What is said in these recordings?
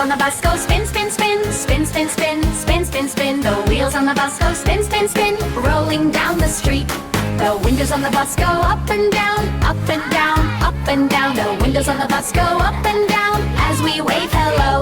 on the bus go spin, spin, spin, spin, spin, spin, spin, spin, spin. The wheels on the bus go spin, spin, spin, rolling down the street. The windows on the bus go up and down, up and down, up and down. The windows on the bus go up and down as we wave hello.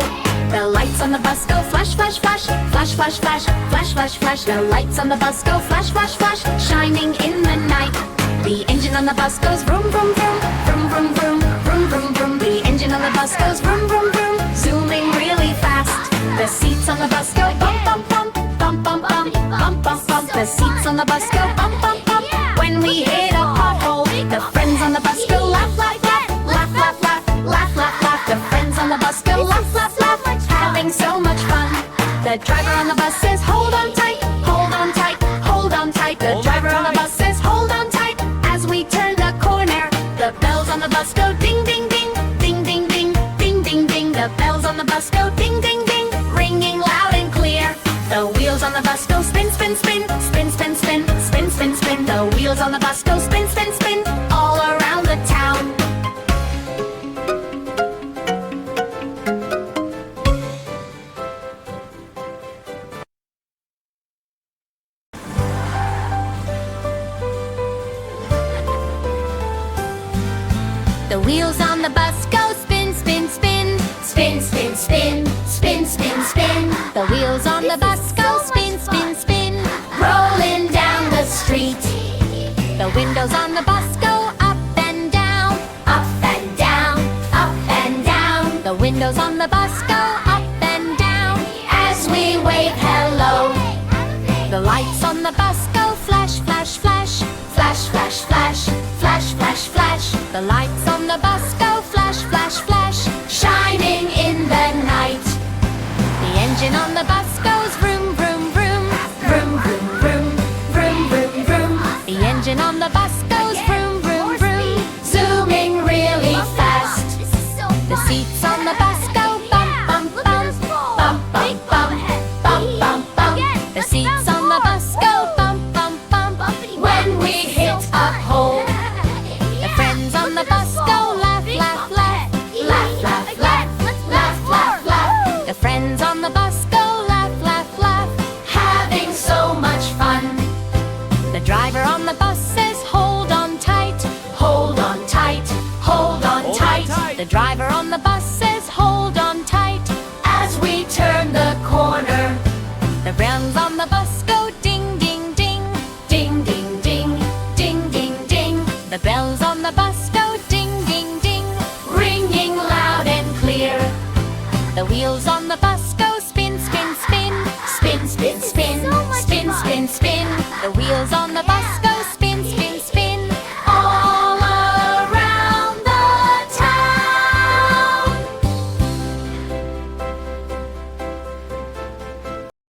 The lights on the bus go flash, flash, flash, flash, flash, flash, flash, flash, flash. The lights on the bus go flash, flash, flash, shining in the night. The engine on the bus goes vroom, vroom, vroom, vroom, vroom, vroom, vroom, vroom, vroom. The engine on the bus goes vroom, vroom, vroom, zooming really fast. The seats on the bus go bump, bump, bump, bump, bump, bump, bump, bump, bump. The seats on the bus go bump, bump, bump. When we hit a pothole, the friends on the bus go laugh, laugh, laugh, laugh, laugh, laugh, laugh, laugh, laugh. The friends on the bus go laugh, laugh, laugh, having so much fun. The driver on the bus says, hold on tight, hold on tight, hold on tight. The driver on the bus says, hold on tight. As we turn the corner, the bells on the bus go ding, ding, ding, ding, ding, ding, ding, ding, ding. The bells on the bus go ding, ding, ding, ringing loud and clear. The wheels on the bus go spin, spin, spin, spin, spin, spin, spin, spin, spin. The wheels on the bus go spin, spin, spin, all around the town. The wheels on the bus go spin, spin, spin, spin, spin, spin, spin, spin, spin. The wheels on the bus go spin, spin, spin, rolling down the street. The windows on the bus go up and down, up and down, up and down. The windows on the bus go up and down as we wave hello. The lights on the bus go flash, flash, flash, flash, flash, flash, flash, flash, flash. The lights on the bus go flash, flash, flash, shining in the night. The engine on the bus goes vroom, vroom, vroom, vroom, vroom, vroom, vroom, vroom, vroom. The engine on the bus goes vroom, vroom, vroom, zooming really fast. The seats on the bus go bump, bump, bump, bump, bump, bump, bump, bump, bump. The seats on the bus go bump, bump, bump, when we hit a hole. The friends on the bus go laugh, laugh, laugh, laugh, laugh, laugh, laugh, laugh, laugh. The friends on the bus go laugh, laugh, laugh, having so much fun. The driver on the bus says, hold on tight, hold on tight, hold on tight. The driver on the bus says, hold on tight, as we turn the corner. The bells on the bus go ding, ding, ding, ding, ding, ding, ding, ding, ding. The bells on the bus go ding, ding, ding, ringing loud and clear. The wheels on the bus go spin, spin, spin, spin, spin, spin, spin, spin, spin. The wheels on the bus go